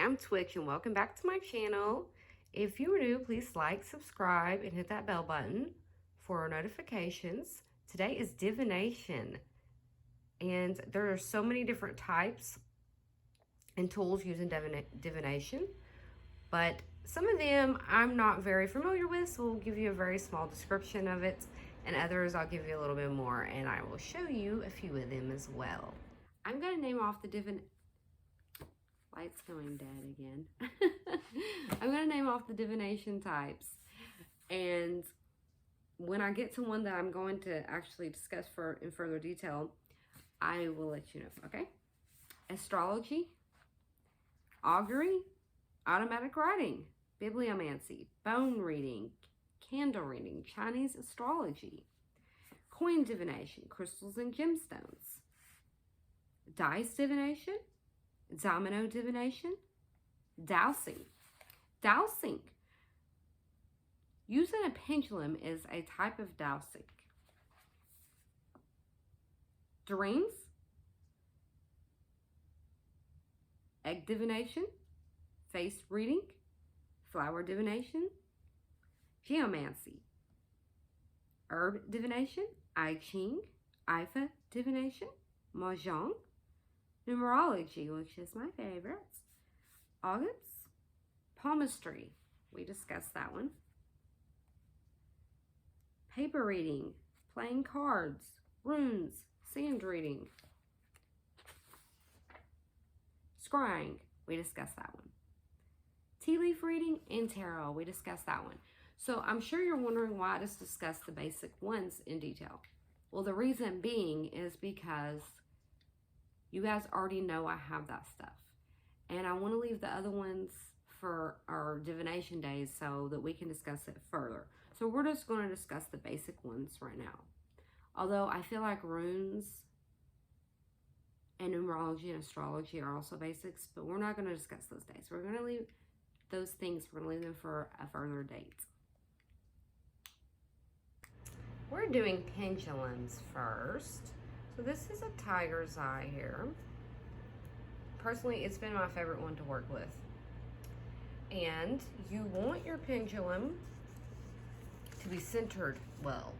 I'm Twitch and welcome back to my channel. If you are new, please like, subscribe, and hit that bell button for notifications. Today is divination, and there are so many different types and tools using divination, but some of them I'm not very familiar with, so we'll give you a very small description of it, and others I'll give you a little bit more, and I will show you a few of them as well. I'm going to name off the Light's going dead again. I'm going to name off the divination types. And when I get to one that I'm going to actually discuss in further detail, I will let you know, okay? Astrology, augury, automatic writing, bibliomancy, bone reading, candle reading, Chinese astrology, coin divination, crystals and gemstones, dice divination, domino divination, dowsing. Dowsing. Using a pendulum is a type of dowsing. Dreams, egg divination, face reading, flower divination, geomancy, herb divination, I Ching, Ifa divination, mahjong, numerology, which is my favorite, August, palmistry, we discussed that one, paper reading, playing cards, runes, sand reading, scrying, we discussed that one, tea leaf reading, and tarot, we discussed that one. So I'm sure you're wondering why I just discussed the basic ones in detail. Well, the reason being is because you guys already know I have that stuff. And I want to leave the other ones for our divination days so that we can discuss it further. So we're just going to discuss the basic ones right now. Although I feel like runes and numerology and astrology are also basics, but we're not going to discuss those days. We're going to leave those things, we're going to leave them for a further date. We're doing pendulums first. So this is a tiger's eye here. Personally, it's been my favorite one to work with. And you want your pendulum to be centered well.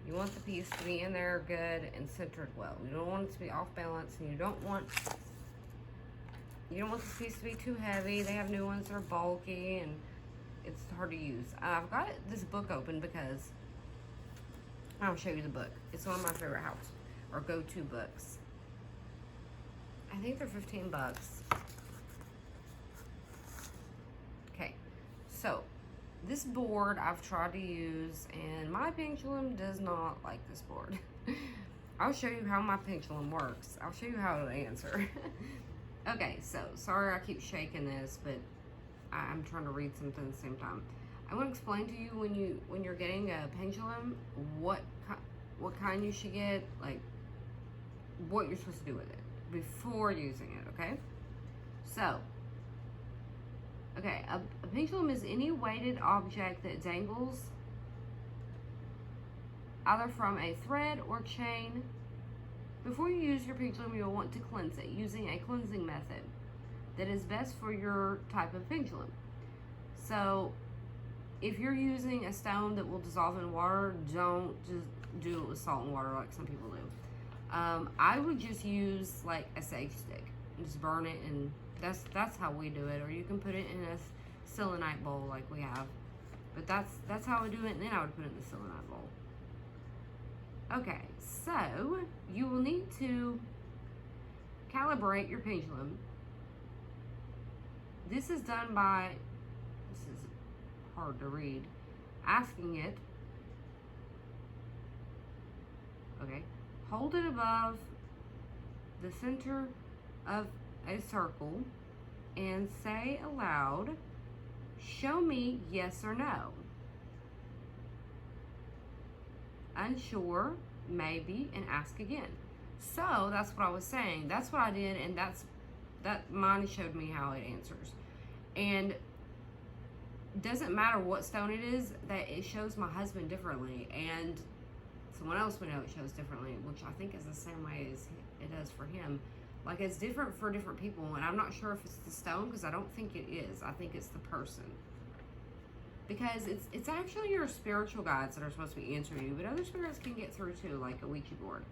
You want the piece to be in there good and centered well. You don't want it to be off balance, and you don't want this piece to be too heavy. They have new ones that are bulky and it's hard to use. I've got this book open because I'll show you the book. It's one of my favorite house or go-to books. I think they're 15 bucks. Okay, so this board I've tried to use, and my pendulum does not like this board. I'll show you how my pendulum works. I'll show you how it'll answer. Okay, so sorry I keep shaking this, but I'm trying to read something at the same time. I want to explain to you when you're getting a pendulum what kind you should get, like what you're supposed to do with it before using it, okay? So, okay, a pendulum is any weighted object that dangles either from a thread or chain. Before you use your pendulum, you'll want to cleanse it using a cleansing method that is best for your type of pendulum. So, if you're using a stone that will dissolve in water, don't just do it with salt and water like some people do. I would just use like a sage stick and just burn it, and that's how we do it. Or you can put it in a selenite bowl like we have. But that's how I do it, and then I would put it in the selenite bowl. Okay, so you will need to calibrate your pendulum. This is done by, this is hard to read, asking it, okay, hold it above the center of a circle and say aloud, show me yes or no. Unsure, maybe, and ask again. So that's what I was saying. That's what I did, and that mine showed me how it answers. And it doesn't matter what stone it is, that it shows my husband differently, and someone else would know it shows differently, which I think is the same way as it does for him. Like, it's different for different people, and I'm not sure if it's the stone, because I don't think it is. I think it's the person. Because it's actually your spiritual guides that are supposed to be answering you, but other spirits can get through too, like a Ouija board.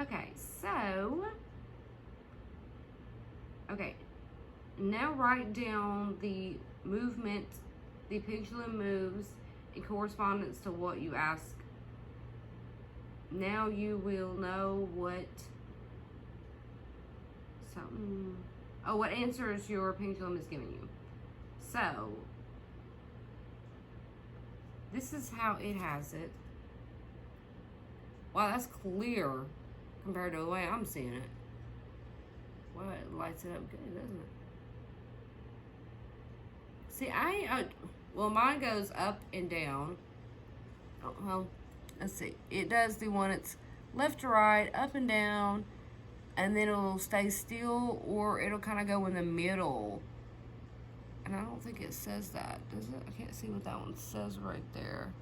Okay, so... Okay, now write down the movement the pendulum moves in correspondence to what you ask. Now you will know what what answers your pendulum is giving you. So this is how it has it. Wow, that's clear compared to the way I'm seeing it. Well, it lights it up good, doesn't it? See, well, mine goes up and down. Oh, well, let's see. It does the one that's left to right, up and down, and then it'll stay still, or it'll kind of go in the middle. And I don't think it says that, does it? I can't see what that one says right there.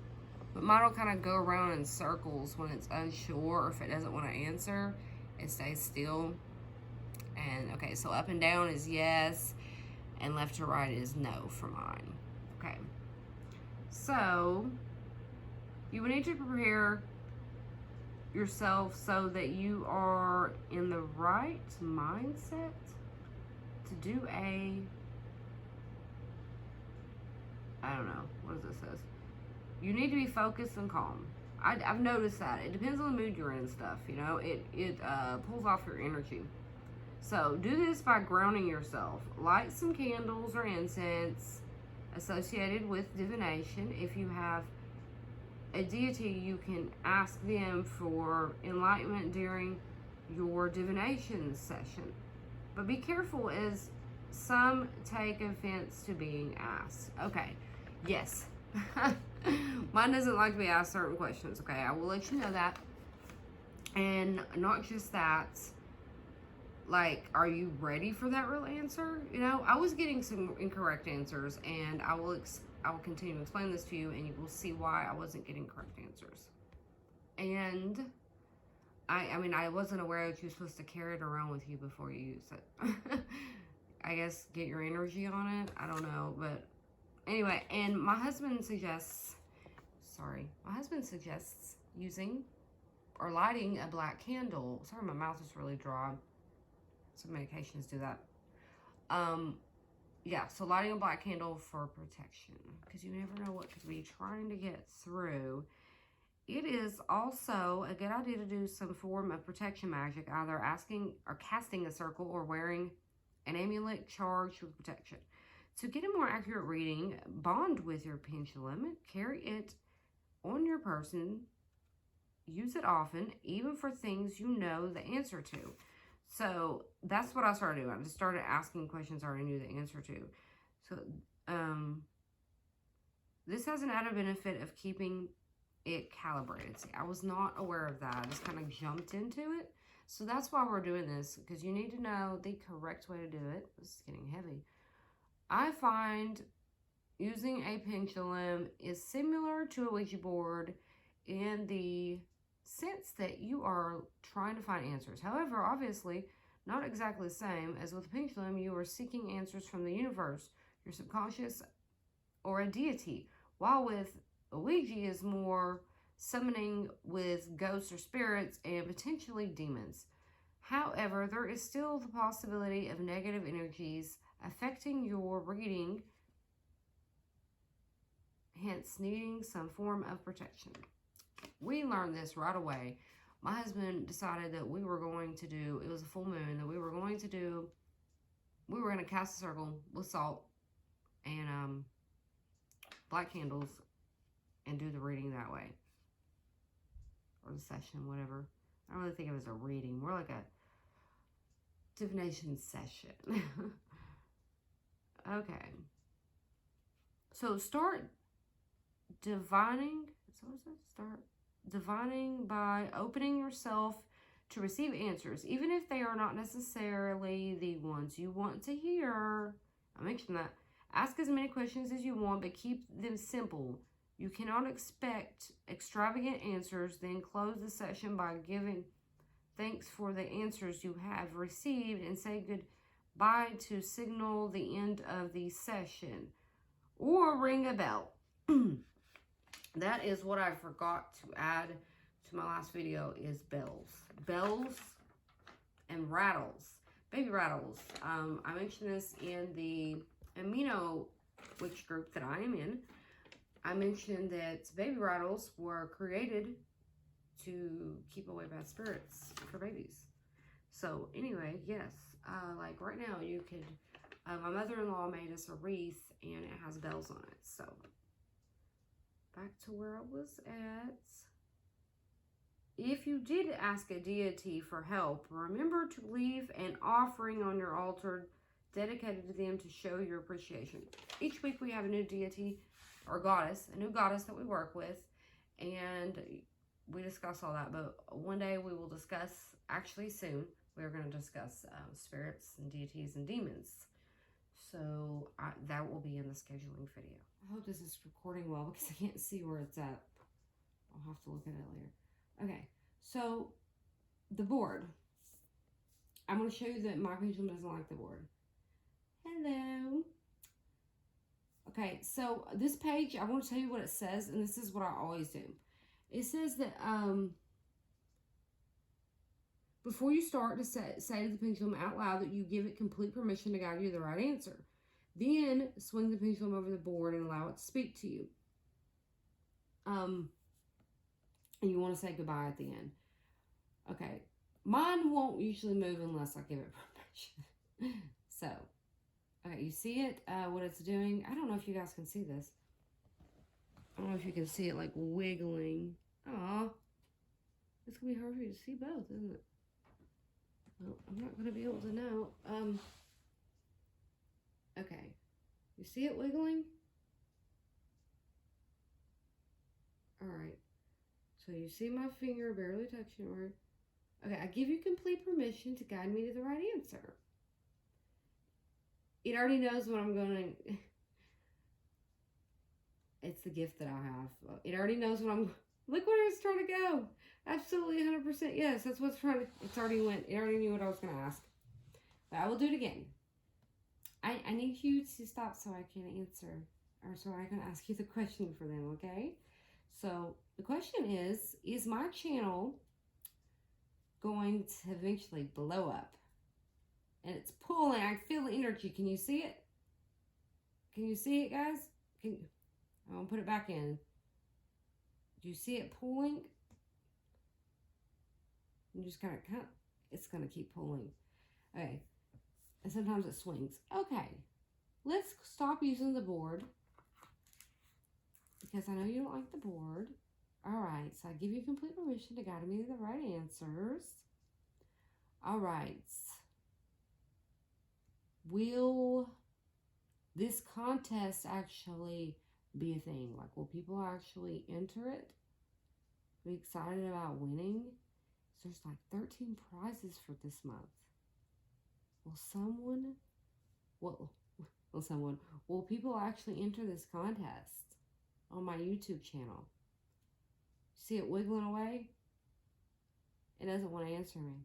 But mine will kind of go around in circles when it's unsure, or if it doesn't want to answer, it stays still. And, okay, so up and down is yes, and left to right is no for mine. Okay. So, you will need to prepare yourself so that you are in the right mindset to do I don't know, what does this say? You need to be focused and calm. I've noticed that. It depends on the mood you're in and stuff, you know. It pulls off your energy. So, do this by grounding yourself. Light some candles or incense associated with divination. If you have a deity, you can ask them for enlightenment during your divination session. But be careful, as some take offense to being asked. Okay, yes. Mine doesn't like to be asked certain questions, okay? I will let you know that. And not just that, like, are you ready for that real answer? You know, I was getting some incorrect answers, and I will continue to explain this to you, and you will see why I wasn't getting correct answers. And I mean, I wasn't aware that you were supposed to carry it around with you before you use it. I guess get your energy on it. I don't know, but anyway. And my husband suggests using or lighting a black candle. Sorry, my mouth is really dry. Some medications do that. Yeah, so lighting a black candle for protection, because you never know what could be trying to get through. It is also a good idea to do some form of protection magic, either asking or casting a circle or wearing an amulet charged with protection. To get a more accurate reading, bond with your pendulum, carry it on your person, use it often, even for things you know the answer to. So that's what I started doing. I just started asking questions I already knew the answer to. So this has an added benefit of keeping it calibrated. See, I was not aware of that. I just kind of jumped into it. So that's why we're doing this, because you need to know the correct way to do it. This is getting heavy. I find using a pendulum is similar to a Ouija board in the sense that you are trying to find answers. However, obviously, not exactly the same. As with a pendulum, you are seeking answers from the universe, your subconscious, or a deity. While with a Ouija is more summoning with ghosts or spirits and potentially demons. However, there is still the possibility of negative energies affecting your reading, hence needing some form of protection. We learned this right away. My husband decided that we were going to do, it was a full moon, that we were going to cast a circle with salt and black candles and do the reading that way. Or the session, whatever. I don't really think it was a reading, more like a divination session. Okay. So start divining. So what is it? Start divining by opening yourself to receive answers, even if they are not necessarily the ones you want to hear. I mentioned that. Ask as many questions as you want, but keep them simple. You cannot expect extravagant answers, then close the session by giving thanks for the answers you have received, and say goodbye to signal the end of the session. Or ring a bell. That is what I forgot to add to my last video, is bells. Bells and rattles. Baby rattles. I mentioned this in the Amino Witch group that I am in. I mentioned that baby rattles were created to keep away bad spirits for babies. So anyway, yes, like right now you could, my mother-in-law made us a wreath and it has bells on it. So back to where I was at. If you did ask a deity for help, remember to leave an offering on your altar dedicated to them to show your appreciation. Each week we have a new deity or goddess, a new goddess that we work with, and we discuss all that. But one day we will discuss, actually soon, we're going to discuss spirits and deities and demons. So that will be in the scheduling video. I hope this is recording well because I can't see where it's at. I'll have to look at it later. Okay, so the board. I'm going to show you that my pendulum doesn't like the board. Hello. Okay, so this page, I want to tell you what it says, and this is what I always do. It says that before you start to say to the pendulum out loud that you give it complete permission to guide you to the right answer. Then swing the pendulum over the board and allow it to speak to you. And you want to say goodbye at the end. Okay. Mine won't usually move unless I give it permission. So, okay, you see it, what it's doing. I don't know if you guys can see this. I don't know if you can see it like wiggling. Aw. It's going to be hard for you to see both, isn't it? Well, I'm not going to be able to know. Okay. You see it wiggling? Alright. So you see my finger barely touching it. Okay, I give you complete permission to guide me to the right answer. It already knows what I'm going to... It's the gift that I have. It already knows what I'm... Look where it's trying to go. Absolutely 100% yes. That's what's trying to... It's already went. It already knew what I was going to ask. But I will do it again. I need you to stop so I can answer. Or so I can ask you the question for them, okay? So the question is my channel going to eventually blow up? And it's pulling. I feel the energy. Can you see it? Can you see it, guys? I'm going to put it back in. Do you see it pulling? You just kind of, it's going to keep pulling. Okay. And sometimes it swings. Okay. Let's stop using the board. Because I know you don't like the board. Alright, so I give you complete permission to guide me to the right answers. Alright. Will this contest actually be a thing? Like, will people actually enter it? Be excited about winning? So there's like 13 prizes for this month. Will people actually enter this contest on my YouTube channel? See it wiggling away? It doesn't want to answer me.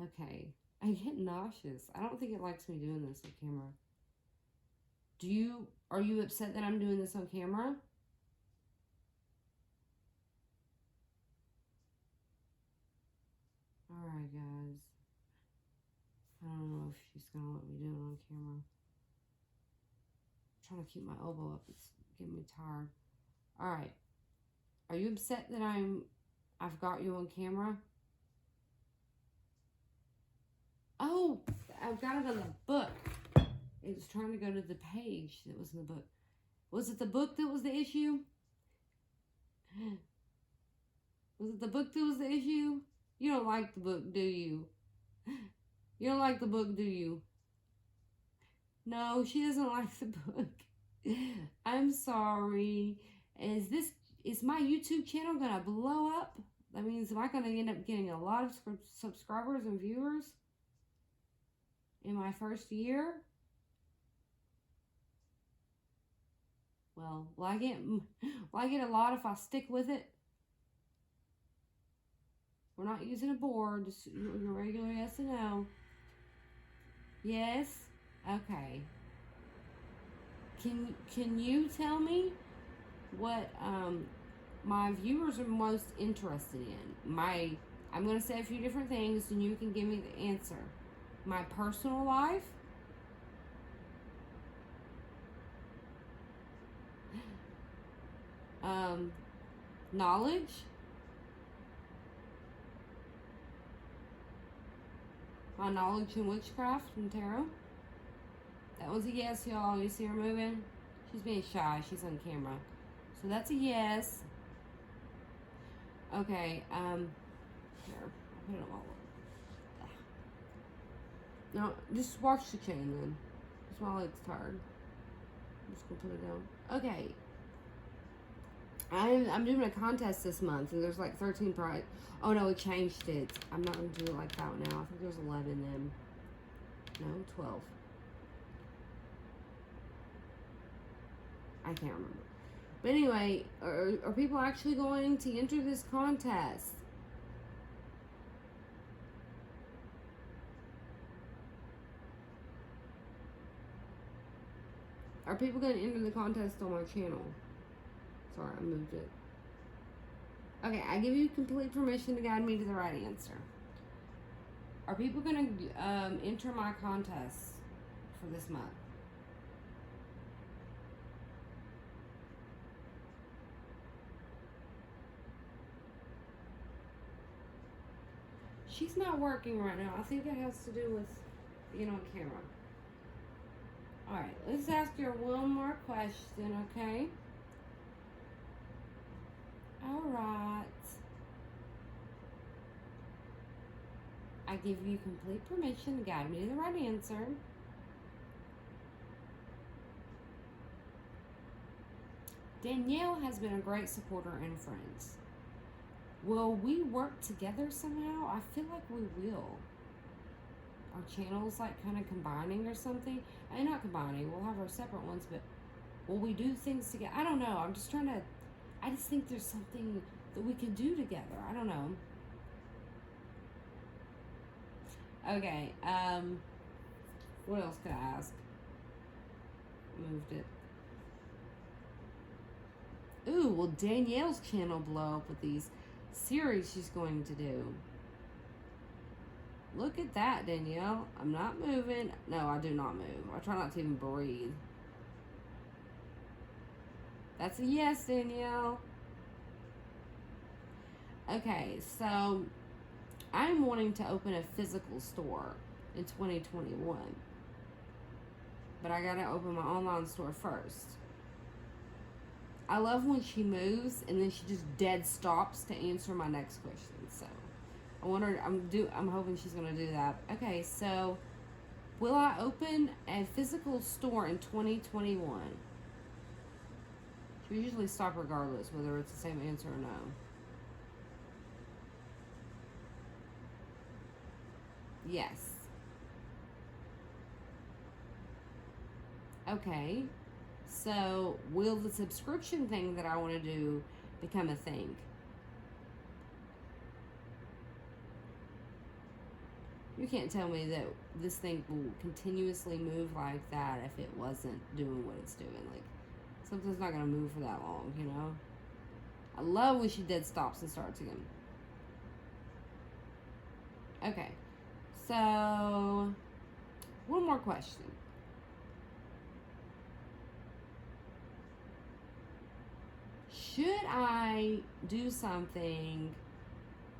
Okay. I get nauseous. I don't think it likes me doing this on camera. Are you upset that I'm doing this on camera? Alright, guys. I don't know if she's going to let me do it on camera. I'm trying to keep my elbow up. It's getting me tired. Alright. Are you upset that I've got you on camera? Oh, I've got it on the book. It was trying to go to the page that was in the book. Was it the book that was the issue? Was it the book that was the issue? You don't like the book, do you? You don't like the book, do you? No, she doesn't like the book. I'm sorry. Is my YouTube channel gonna blow up? That means, am I gonna end up getting a lot of subscribers and viewers in my first year? Well, will I get a lot if I stick with it? We're not using a board, just your regular yes and no. Yes? Okay. Can you tell me what my viewers are most interested in? I'm going to say a few different things and you can give me the answer. My personal life, knowledge, my knowledge in witchcraft and tarot. That was a yes, y'all. You see her moving? She's being shy. She's on camera. So that's a yes. Okay, here. I'll put it all up. No, just watch the chain then. That's my leg's tired. I'm just gonna put it down. Okay. I'm doing a contest this month and there's like 13 prize. Oh no, we changed it. I'm not gonna do it like that now. I think there's 11 then. No, 12. I can't remember. But anyway, are people actually going to enter this contest? Are people going to enter the contest on my channel? Sorry, I moved it. Okay, I give you complete permission to guide me to the right answer. Are people going to enter my contest for this month? She's not working right now. I think that has to do with being on camera. Alright, let's ask her one more question, okay? Alright. I give you complete permission to guide me to the right answer. Danielle has been a great supporter and friend. Will we work together somehow? I feel like we will. Our channels like kind of combining or something. Not combining, we'll have our separate ones, but will we do things together? I don't know. I'm just trying to, I just think there's something that we could do together. I don't know. Okay, what else could I ask? Moved it. Ooh, will Danielle's channel blow up with these series she's going to do? Look at that, Danielle. I'm not moving. No, I do not move. I try not to even breathe. That's a yes, Danielle. Okay, so I'm wanting to open a physical store in 2021. But I gotta open my online store first. I love when she moves and then she just dead stops to answer my next question. So I wonder, I'm hoping she's gonna do that. Okay, so will I open a physical store in 2021? She usually stop regardless whether it's the same answer or no. Yes. Okay. So, will the subscription thing that I want to do become a thing? You can't tell me that this thing will continuously move like that if it wasn't doing what it's doing. Like, something's not going to move for that long, you know? I love when she dead stops and starts again. Okay. So, one more question. Should I do something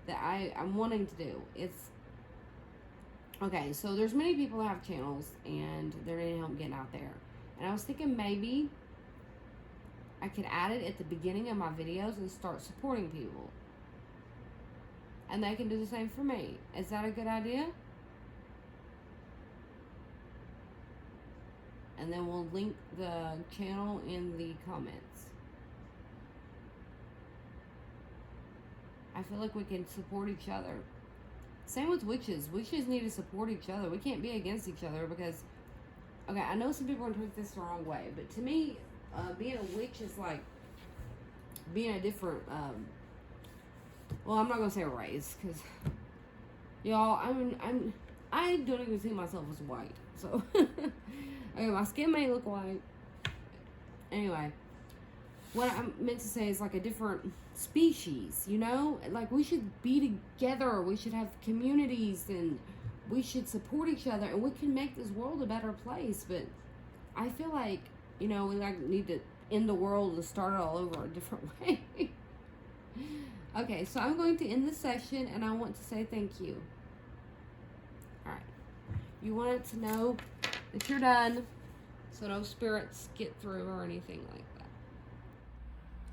that I'm wanting to do? It's okay, so there's many people that have channels and they're needing help getting out there. And I was thinking maybe I could add it at the beginning of my videos and start supporting people. And they can do the same for me. Is that a good idea? And then we'll link the channel in the comments. I feel like we can support each other. Same with witches. Witches need to support each other. We can't be against each other because, okay, I know some people are going to take this the wrong way, but to me, being a witch is like being a different well, I'm not gonna say race, because y'all, I don't even see myself as white. So, okay, my skin may look white. Anyway, what I meant to say is like a different species, you know? Like, we should be together. We should have communities, and we should support each other, and we can make this world a better place. But I feel like, you know, we like need to end the world and start it all over a different way. Okay, so I'm going to end this session, and I want to say thank you. Alright. You want it to know that you're done, so no spirits get through or anything like that.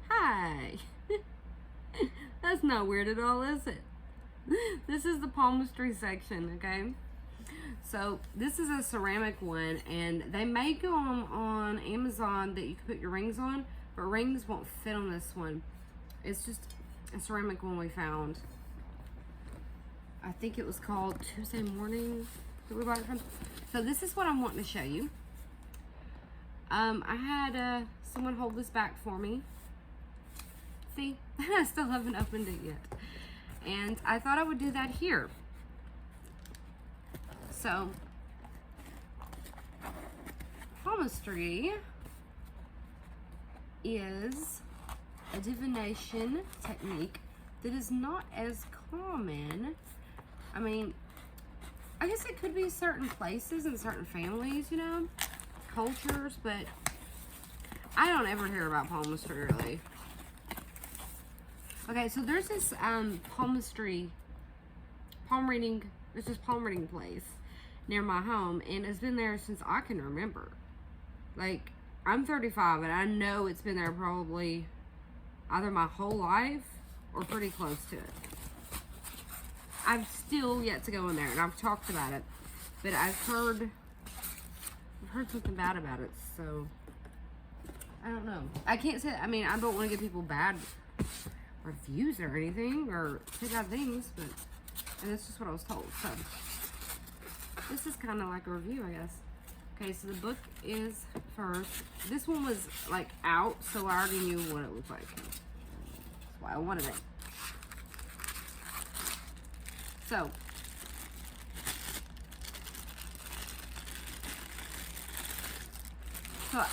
Hi! That's not weird at all, is it? This is the palmistry section, okay? So, this is a ceramic one, and they make them on Amazon that you can put your rings on, but rings won't fit on this one. It's just a ceramic one we found. I think it was called Tuesday Morning that we bought it from. So this is what I'm wanting to show you. I had someone hold this back for me. See, I still haven't opened it yet. And I thought I would do that here. So, palmistry is a divination technique that is not as common. I mean, I guess it could be certain places and certain families, you know, cultures, but I don't ever hear about palmistry really. Okay, so there's this palmistry, palm reading place near my home, and it's been there since I can remember. Like, I'm 35, and I know it's been there probably either my whole life or pretty close to it. I've still yet to go in there, and I've talked about it, but I've heard something bad about it, so I don't know. I can't say, I mean, I don't want to give people bad reviews or anything, or say bad things, but, and that's just what I was told, so this is kind of like a review, I guess. Okay, so the book is first. This one was, like, out, so I already knew what it looked like. That's why I wanted it. So,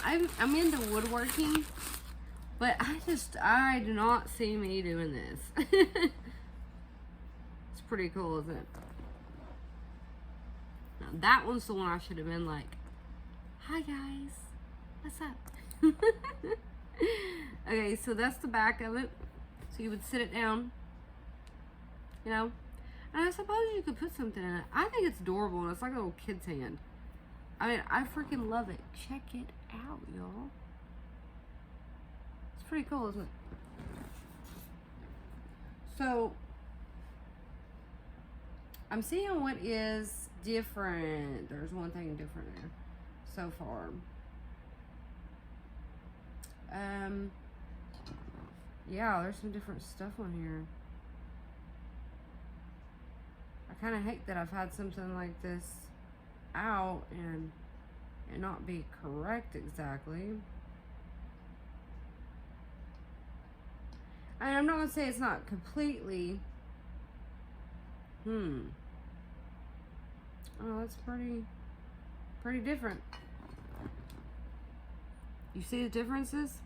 I'm into woodworking, but I do not see me doing this. It's pretty cool, isn't it? Now, that one's the one I should have been like, hi guys, what's up? Okay, so that's the back of it. So you would sit it down, you know, and I suppose you could put something in it. I think it's adorable, and it's like a little kid's hand. I mean, I freaking love it. Check it out, y'all. It's pretty cool, isn't it? So, I'm seeing what is different. There's one thing different there so far. Yeah, there's some different stuff on here. I kind of hate that I've had something like this out and not be correct exactly. And I'm not gonna say it's not completely. Oh, that's pretty different. You see the differences?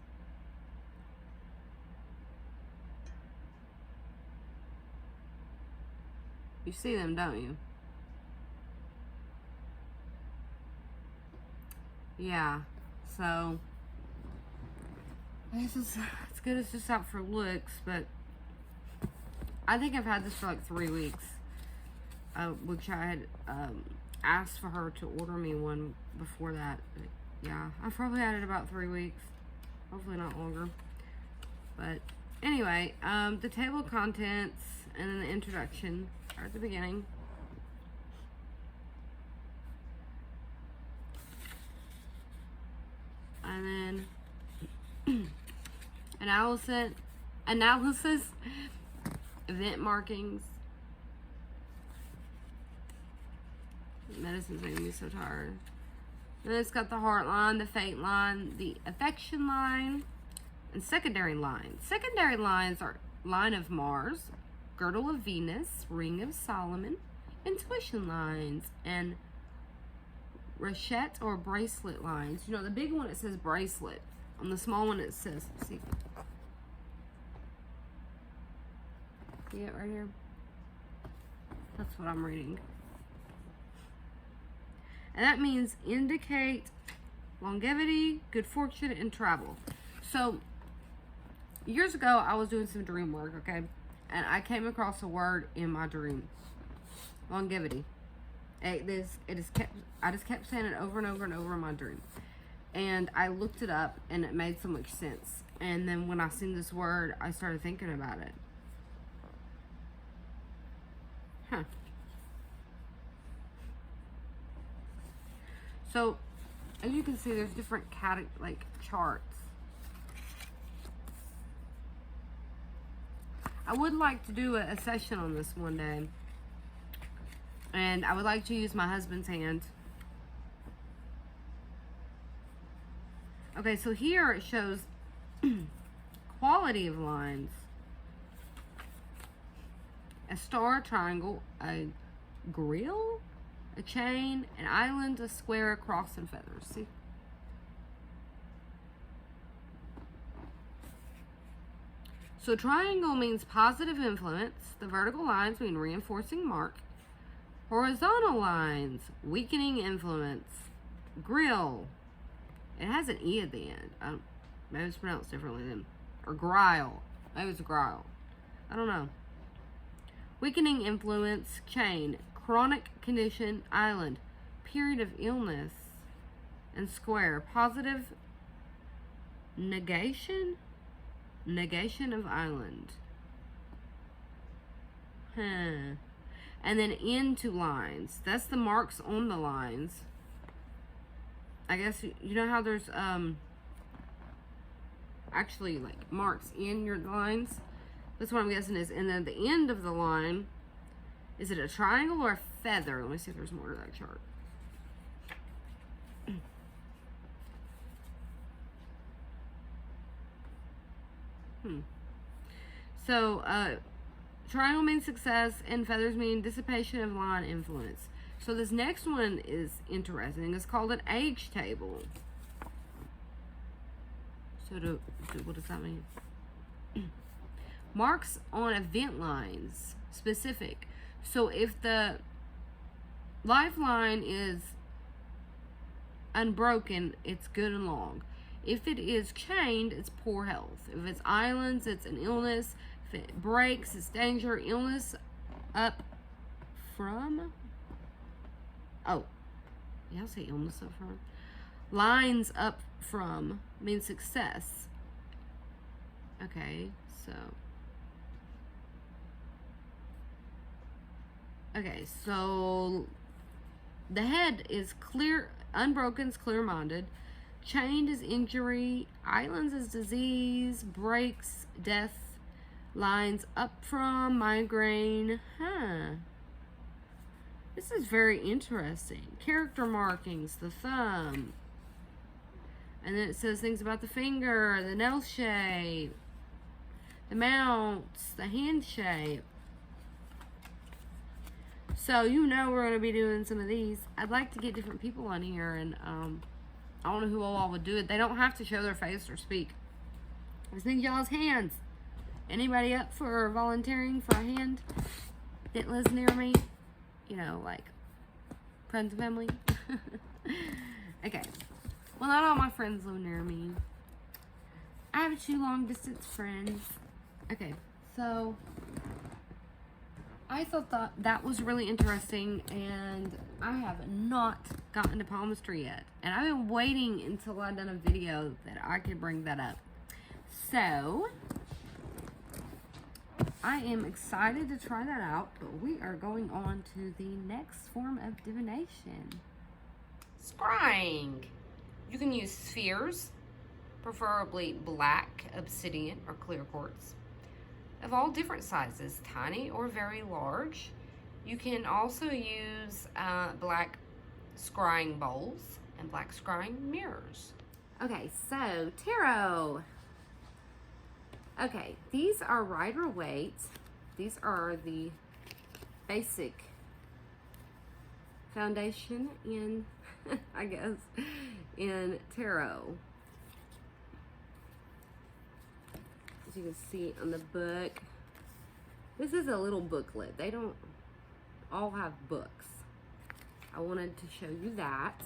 You see them, don't you? Yeah, so it's good as just out for looks, but I think I've had this for like 3 weeks, which I had asked for her to order me one before that. But yeah, I've probably had it about 3 weeks, hopefully not longer. But anyway, the table of contents and then the introduction are at the beginning. And then analysis, event markings. Medicine's making me so tired. Then it's got the heart line, the fate line, the affection line, and secondary lines. Secondary lines are line of Mars, girdle of Venus, ring of Solomon, intuition lines, and rachette or bracelet lines. You know, the big one, it says bracelet. On the small one, it says, see it right here? That's what I'm reading. And that means indicate longevity, good fortune, and travel. So, years ago, I was doing some dream work, okay? And I came across a word in my dream. Longevity. I just kept saying it over and over and over in my dream. And I looked it up, and it made so much sense. And then when I seen this word, I started thinking about it. Huh. So, as you can see, there's different charts. I would like to do a session on this one day. And I would like to use my husband's hand. Okay, so here it shows quality of lines. A star, a triangle, a grill, a chain, an island, a square, a cross, and feathers. See? So triangle means positive influence. The vertical lines mean reinforcing mark. Horizontal lines, weakening influence. Grill. It has an E at the end. Maybe it's pronounced differently then. Or grile. Maybe it's grile. I don't know. Weakening influence. Chain. Chronic condition. Island. Period of illness. And square. Positive negation. Negation of island. Huh. And then into lines. That's the marks on the lines. I guess, you know how there's, actually, like, marks in your lines? That's what I'm guessing is. And then the end of the line, is it a triangle or a feather? Let me see if there's more to that chart. So, triangle means success, and feathers mean dissipation of line influence. So this next one is interesting. It's called an age table. So what does that mean? Marks on event lines, specific. So if the lifeline is unbroken, it's good and long. If it is chained, it's poor health. If it's islands, it's an illness. If it breaks, it's danger. Illness up from... Oh, yeah, I'll say illness up from. Lines up from means success. Okay, so. Okay, so the head is clear, unbroken is clear-minded. Chained is injury. Islands is disease. Breaks, death. Lines up from, migraine. Huh. This is very interesting. Character markings, the thumb. And then it says things about the finger, the nail shape, the mounts, the hand shape. So, you know we're going to be doing some of these. I'd like to get different people on here, and I don't know who all would do it. They don't have to show their face or speak. I just need y'all's hands. Anybody up for volunteering for a hand that lives near me? You know, like friends and family. Okay. Well, not all my friends live near me. I have 2 long distance friends. Okay, so I thought that was really interesting, and I have not gotten to palmistry yet. And I've been waiting until I've done a video that I could bring that up. So I am excited to try that out, but we are going on to the next form of divination. Scrying. You can use spheres, preferably black obsidian or clear quartz, of all different sizes, tiny or very large. You can also use black scrying bowls and black scrying mirrors. Okay, so tarot. Okay, these are Rider-Waite. These are the basic foundation in, I guess, in tarot. As you can see on the book, this is a little booklet. They don't all have books. I wanted to show you that.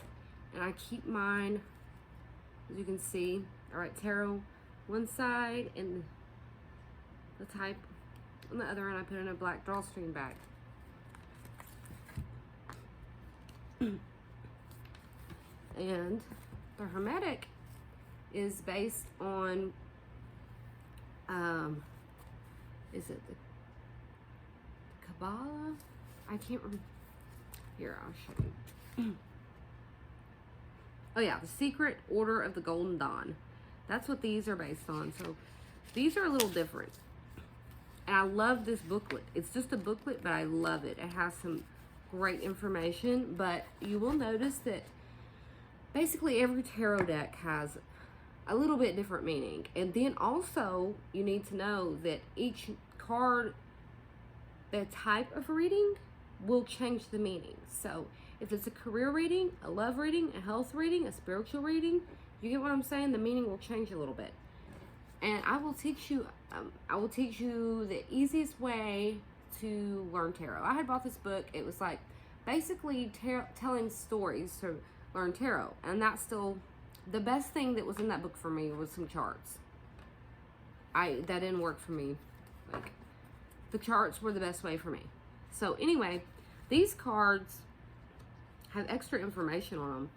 And I keep mine, as you can see, all right, tarot one side and the type on the other, and I put in a black drawstring bag. And the Hermetic is based on, is it the Kabbalah? I can't remember. Here, I'll show you. Oh yeah, the Secret Order of the Golden Dawn. That's what these are based on. So these are a little different. And I love this booklet. It's just a booklet, but I love it. It has some great information, but you will notice that basically every tarot deck has a little bit different meaning. And then also you need to know that each card, the type of reading will change the meaning. So if it's a career reading, a love reading, a health reading, a spiritual reading, you get what I'm saying? The meaning will change a little bit. And I will teach you the easiest way to learn tarot. I had bought this book. It was like basically telling stories to learn tarot. And that's still the best thing that was in that book for me was some charts. That didn't work for me. Like, the charts were the best way for me. So anyway, these cards have extra information on them.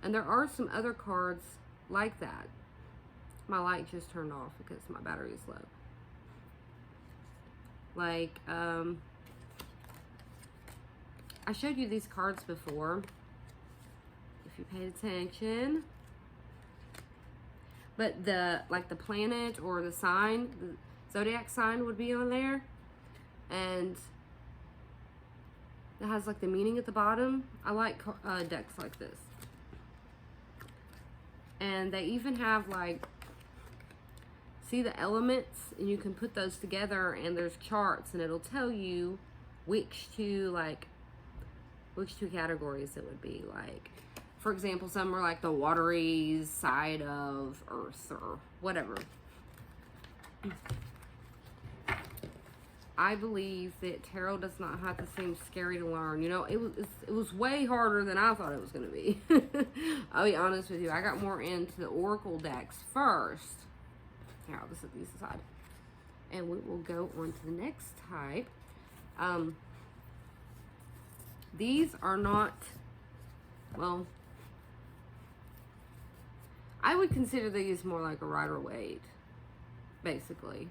And there are some other cards like that. My light just turned off because my battery is low. Like, I showed you these cards before, if you paid attention. But the planet or the sign, the zodiac sign would be on there. And it has like the meaning at the bottom. I like decks like this. And they even have like, see the elements, and you can put those together, and there's charts, and it'll tell you which two categories it would be. Like, for example, some are like the watery side of Earth or whatever. I believe that tarot does not have to seem scary to learn. You know, it was way harder than I thought it was going to be. I'll be honest with you. I got more into the oracle decks first. Here, I'll just set these aside. And we will go on to the next type. These are not, well, I would consider these more like a Rider-Waite, basically.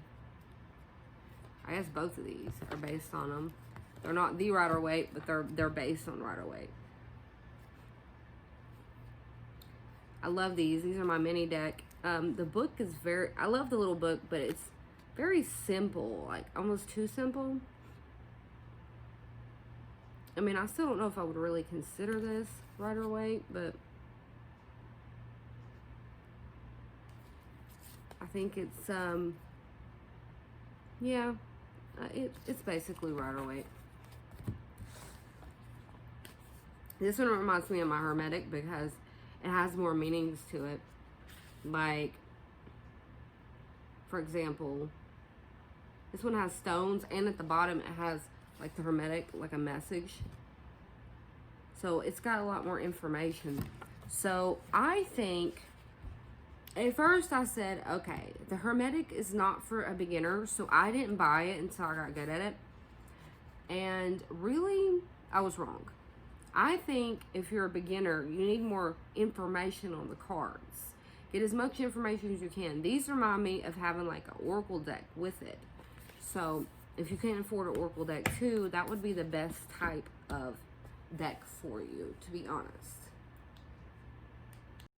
I guess both of these are based on them. They're not the Rider-Waite, but they're based on Rider-Waite. I love these. These are my mini deck. The book is I love the little book, but it's very simple, like almost too simple. I mean, I still don't know if I would really consider this Rider-Waite, but I think it's, yeah, it's basically Rider-Waite. This one reminds me of my Hermetic because it has more meanings to it. Like, for example, this one has stones, and at the bottom it has like the Hermetic, like a message. So it's got a lot more information. So I think, at first I said, okay, the Hermetic is not for a beginner, so I didn't buy it until I got good at it. And really, I was wrong. I think if you're a beginner, you need more information on the cards. Get as much information as you can. These remind me of having like an oracle deck with it. So if you can't afford an oracle deck too, that would be the best type of deck for you, to be honest.